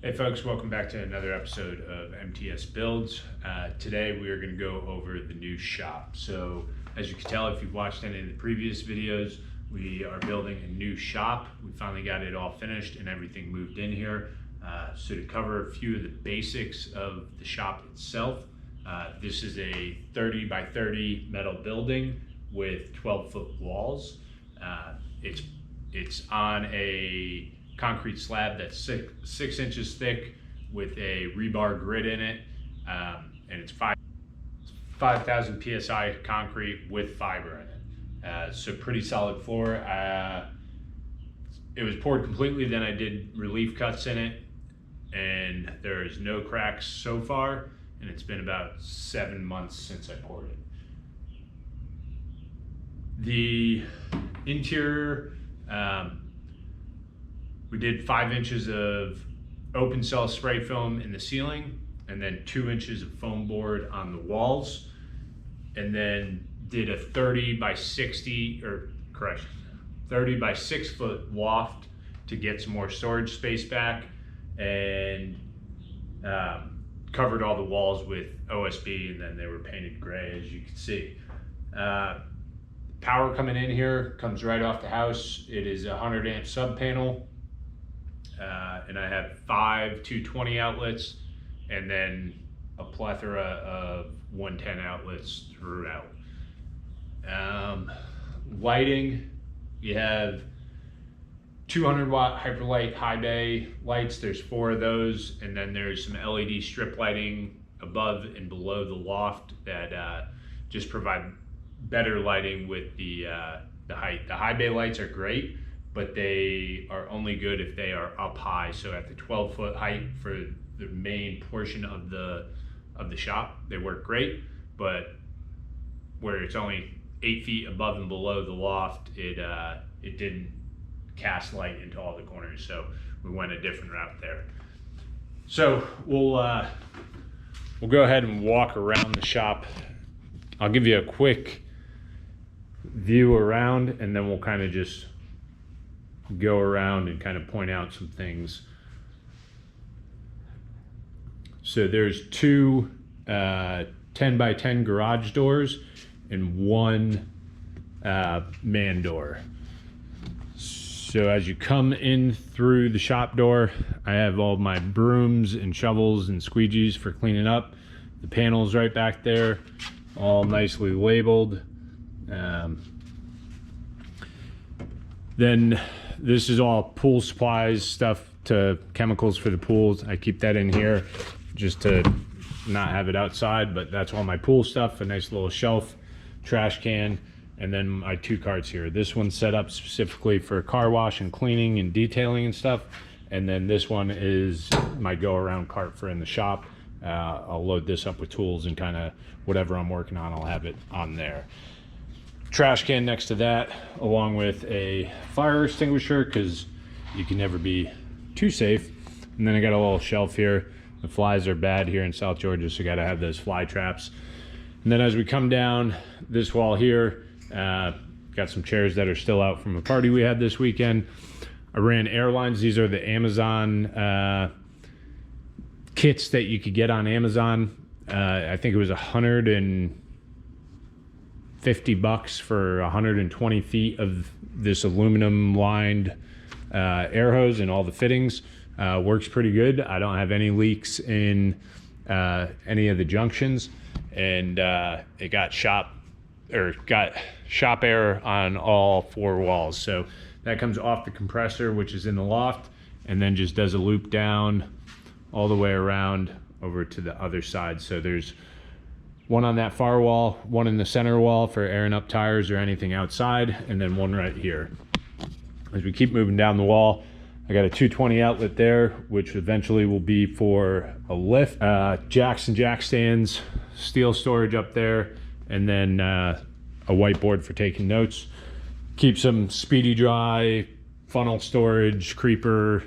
Hey folks, welcome back to another episode of MTS Builds. Today we are going to go over the new shop. So as you can tell, if you've watched any of the previous videos, we are building a new shop. We finally got it all finished and everything moved in here. So to cover a few of the basics of the shop itself, this is a 30 by 30 metal building with 12-foot walls. It's on a concrete slab that's six inches thick with a rebar grid in it, and it's 5,000 psi concrete with fiber in it. So pretty solid floor. It was poured completely, then I did relief cuts in it, and there is no cracks so far, and it's been about 7 months since I poured it. The interior, we did 5 inches of open cell spray foam in the ceiling, and then 2 inches of foam board on the walls, and then did a 30 by 6 foot loft to get some more storage space back, and covered all the walls with OSB, and then they were painted gray, as you can see. Power coming in here comes right off the house. It is a 100 amp sub panel. And I have 5 220 outlets and then a plethora of 110 outlets throughout. Lighting, you have 200 watt Hyperlight high bay lights. There's 4 of those, and then there's some LED strip lighting above and below the loft that just provide better lighting with the height. The high bay lights are great, but they are only good if they are up high. So at the 12-foot height for the main portion of the shop, they work great. But where it's only 8 feet above and below the loft, it didn't cast light into all the corners. So we went a different route there. So we'll go ahead and walk around the shop. I'll give you a quick view around, and then we'll kind of just go around and kind of point out some things. So there's 2 10 by 10 garage doors and 1 man door. So as you come in through the shop door, I have all my brooms and shovels and squeegees for cleaning up. The panels right back there, all nicely labeled. Then this is all pool supplies, stuff to chemicals for the pools. I keep that in here just to not have it outside, but that's all my pool stuff. A nice little shelf, trash can, and then my 2 carts here. This one's set up specifically for car wash and cleaning and detailing and stuff. And then this one is my go around cart for in the shop. I'll load this up with tools and kind of whatever I'm working on, I'll have it on there. Trash can next to that, along with a fire extinguisher, because you can never be too safe. And then I got a little shelf here. The flies are bad here in South Georgia, so you got to have those fly traps. And then as we come down this wall here, got some chairs that are still out from a party we had this weekend. I ran airlines. These are the Amazon kits that you could get on Amazon. I think it was $150 for 120 feet of this aluminum lined air hose and all the fittings. Works pretty good. I don't have any leaks in any of the junctions, and it got shop air on all 4 walls. So that comes off the compressor, which is in the loft, and then just does a loop down all the way around over to the other side. So there's 1 on that far wall, 1 in the center wall for airing up tires or anything outside, and then 1 right here. As we keep moving down the wall, I got a 220 outlet there, which eventually will be for a lift. Jacks and jack stands, steel storage up there, and then a whiteboard for taking notes. Keep some speedy dry, funnel storage, creeper.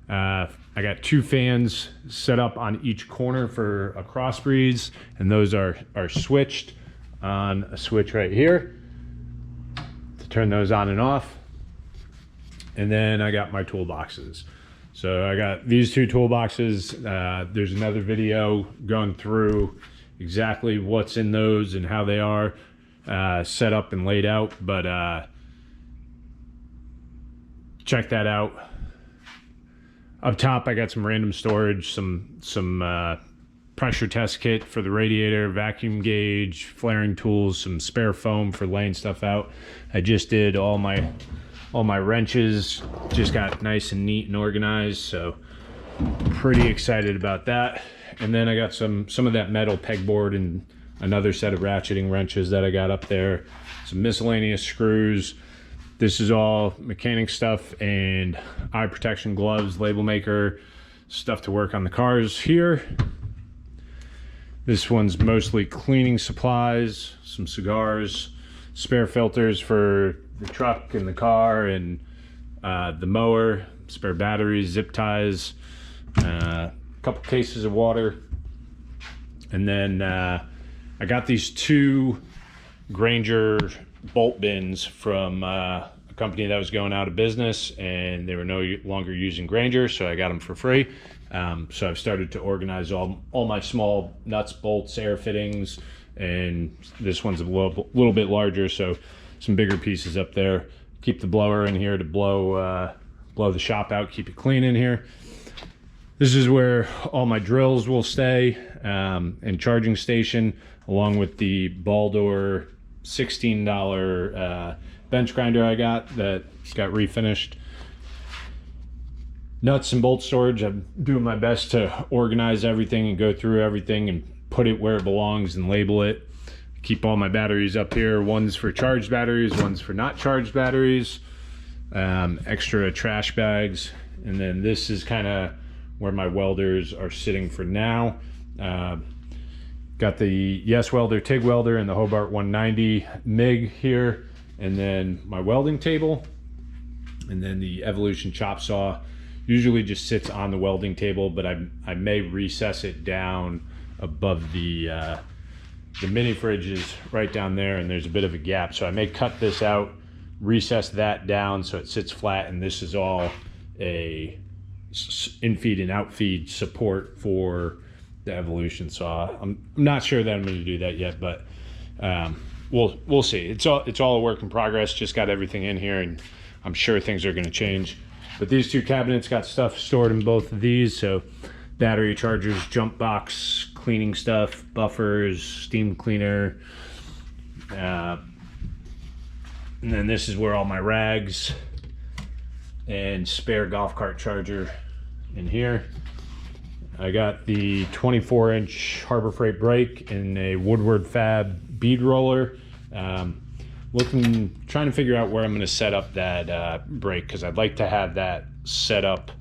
I got 2 fans set up on each corner for a cross breeze, and those are switched on a switch right here to turn those on and off. And then I got my toolboxes. So I got these two toolboxes. There's another video going through exactly what's in those and how they are set up and laid out, but check that out. Up top I got some random storage, some pressure test kit for the radiator, vacuum gauge, flaring tools, some spare foam for laying stuff out. I just did all my wrenches, just got nice and neat and organized, so pretty excited about that. And then I got some of that metal pegboard and another set of ratcheting wrenches that I got up there, some miscellaneous screws. This is all mechanic stuff and eye protection gloves, label maker stuff to work on the cars here. This one's mostly cleaning supplies, some cigars, spare filters for the truck and the car and the mower, spare batteries, zip ties, a couple cases of water. And then I got these two Granger bolt bins from a company that was going out of business, and they were no longer using Granger, so I got them for free. So I've started to organize all my small nuts, bolts, air fittings, and this one's a little bit larger, so some bigger pieces up there. Keep the blower in here to blow the shop out, keep it clean in here. This is where all my drills will stay, and charging station, along with the Baldur $16 bench grinder I got that got refinished. Nuts and bolt storage, I'm doing my best to organize everything and go through everything and put it where it belongs and label it. Keep all my batteries up here. One's for charged batteries, one's for not charged batteries. Extra trash bags. And then this is kind of where my welders are sitting for now. Got the Yes Welder TIG welder and the Hobart 190 MIG here. And then my welding table. And then the Evolution chop saw usually just sits on the welding table, but I may recess it down above the mini fridge is right down there, and there's a bit of a gap. So I may cut this out, recess that down so it sits flat, and this is all a in-feed and out-feed support for the Evolution saw. I'm not sure that I'm going to do that yet, but we'll see. It's all a work in progress. Just got everything in here, and I'm sure things are going to change. But these two cabinets got stuff stored in both of these, so battery chargers, jump box, cleaning stuff, buffers, steam cleaner. And then this is where all my rags and spare golf cart charger in here. I got the 24-inch Harbor Freight brake and a Woodward Fab bead roller. Trying to figure out where I'm going to set up that brake, because I'd like to have that set up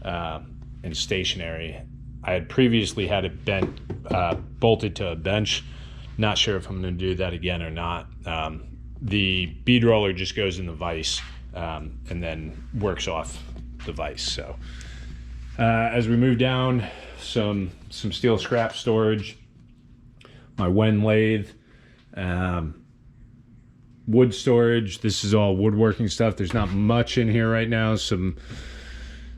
and stationary. I had previously had it bolted to a bench. Not sure if I'm going to do that again or not. The bead roller just goes in the vise and then works off the vise. So as we move down, some steel scrap storage, my Wen lathe, wood storage. This is all woodworking stuff. There's not much in here right now. Some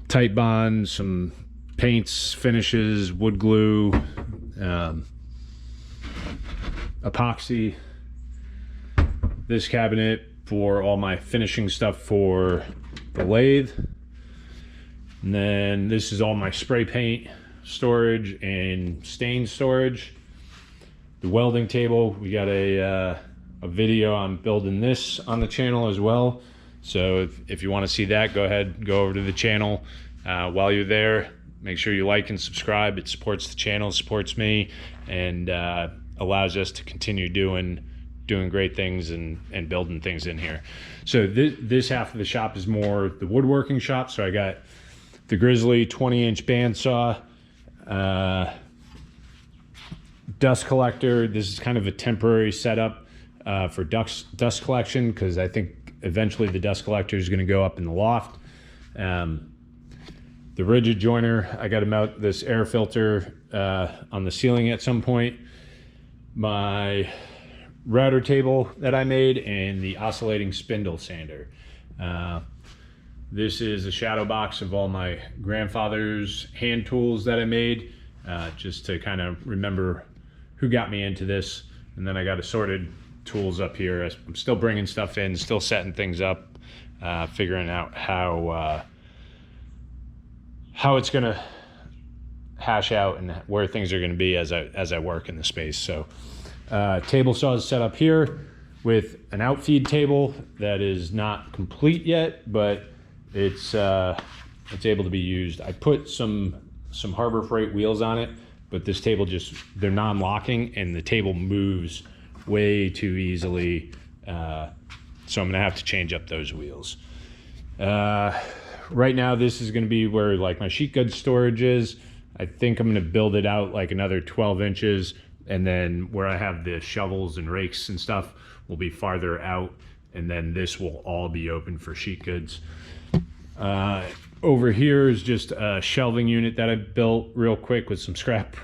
tight bond, some paints, finishes, wood glue, epoxy. This cabinet for all my finishing stuff for the lathe. And then this is all my spray paint storage and stain storage. The welding table, we got a video on building this on the channel as well. So if you want to see that, go ahead, go over to the channel. While you're there, make sure you like and subscribe. It supports the channel, supports me, and allows us to continue doing great things and building things in here. So this half of the shop is more the woodworking shop. So I got the Grizzly 20-inch bandsaw, dust collector. This is kind of a temporary setup for dust collection, because I think eventually the dust collector is going to go up in the loft. The rigid joiner, I got to mount this air filter on the ceiling at some point. My router table that I made, and the oscillating spindle sander. This is a shadow box of all my grandfather's hand tools that I made, just to kind of remember who got me into this. And then I got assorted tools up here. I'm still bringing stuff in, still setting things up, figuring out how it's gonna hash out and where things are gonna be as I work in the space. So table saw is set up here with an outfeed table that is not complete yet, but it's able to be used. I put some Harbor Freight wheels on it, but this table they're non-locking and the table moves way too easily. So I'm gonna have to change up those wheels. Right now, this is gonna be where like my sheet goods storage is. I think I'm gonna build it out like another 12 inches, and then where I have the shovels and rakes and stuff will be farther out, and then this will all be open for sheet goods. Over here is just a shelving unit that I built real quick with some scrap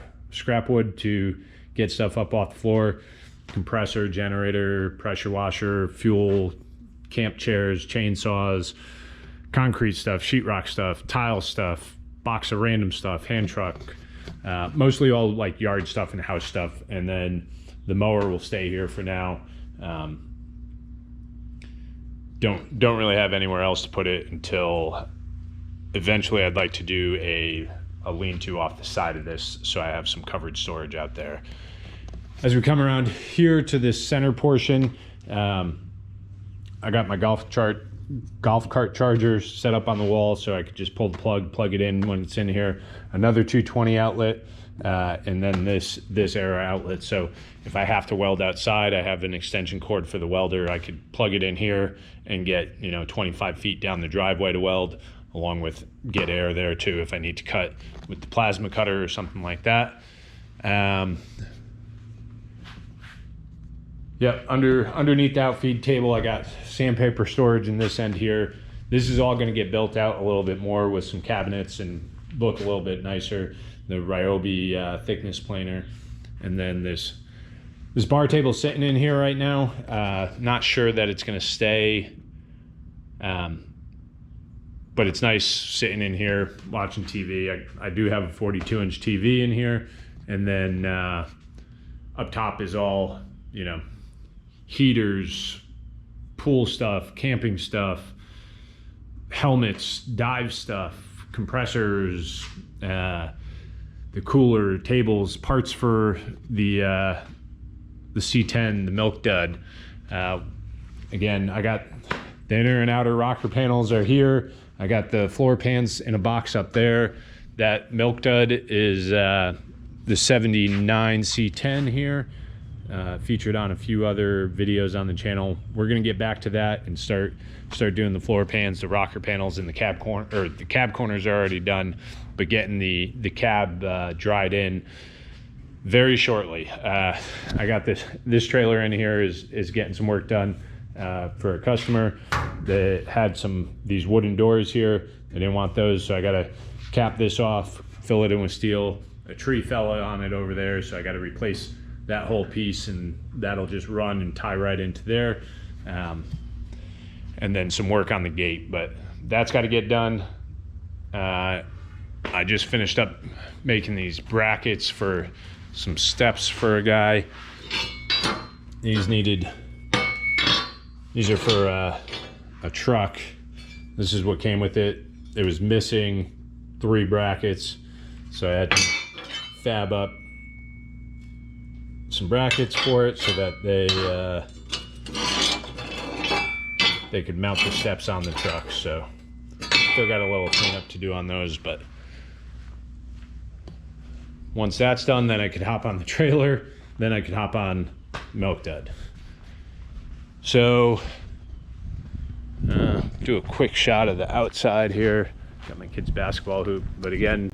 wood to get stuff up off the floor. Compressor, generator, pressure washer, fuel, camp chairs, chainsaws, concrete stuff, sheetrock stuff, tile stuff, box of random stuff, hand truck, mostly all like yard stuff and house stuff. And then the mower will stay here for now. Don't really have anywhere else to put it until eventually I'd like to do a lean-to off the side of this, so I have some covered storage out there. As we come around here to this center portion, I got my golf cart charger set up on the wall so I could just pull the plug it in when it's in here. Another 220 outlet, and then this Era outlet. So if I have to weld outside, I have an extension cord for the welder. I could plug it in here and get 25 feet down the driveway to weld, along with get air there too if I need to cut with the plasma cutter or something like that. Yep, underneath the outfeed table, I got sandpaper storage in this end here. This is all going to get built out a little bit more with some cabinets and look a little bit nicer. The Ryobi thickness planer, and then this bar table sitting in here right now. Not sure that it's going to stay, but it's nice sitting in here watching TV. I do have a 42-inch TV in here, and then up top is all heaters, pool stuff, camping stuff, helmets, dive stuff, compressors, the cooler, tables, parts for the C10, the milk dud. Again, I got the inner and outer rocker panels are here. I got the floor pans in a box up there. That milk dud is the 79 C10 here. Featured on a few other videos on the channel. We're gonna get back to that and start doing the floor pans, the rocker panels, and the cab corner, or the cab corners are already done, but getting the cab dried in very shortly. I got this trailer in here is getting some work done for a customer that had these wooden doors here. They didn't want those, so I gotta cap this off, fill it in with steel. A tree fell on it over there, so I gotta replace that whole piece, and that'll just run and tie right into there. And then some work on the gate, but that's got to get done. I just finished up making these brackets for some steps for a guy. These are for a truck. This is what came with it. It was missing 3 brackets, so I had to fab up some brackets for it so that they could mount the steps on the truck. So still got a little cleanup to do on those, but once that's done, then I could hop on the trailer, then I could hop on milk dud. So do a quick shot of the outside here. Got my kid's basketball hoop, but again,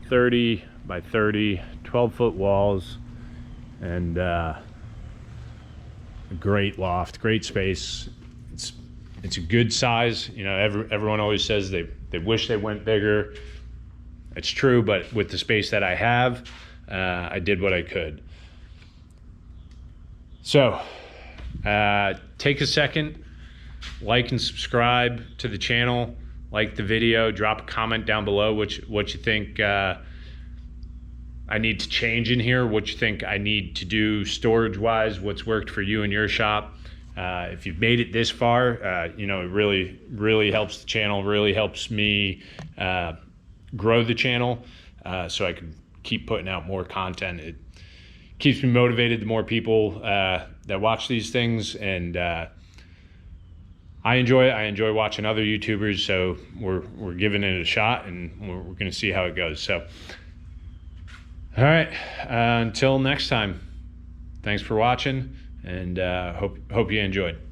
30 by 30, 12-foot walls, and a great loft, great space. It's a good size. Everyone always says they wish they went bigger. It's true, but with the space that I have, I did what I could. So take a second, like and subscribe to the channel, like the video, drop a comment down below what you think I need to change in here, what you think I need to do storage wise, what's worked for you in your shop. If you've made it this far, you know, it really helps the channel, really helps me grow the channel, so I can keep putting out more content. It keeps me motivated. The more people that watch these things, and I enjoy it. I enjoy watching other YouTubers, so we're giving it a shot, and we're going to see how it goes. So, all right, until next time, thanks for watching, and hope you enjoyed.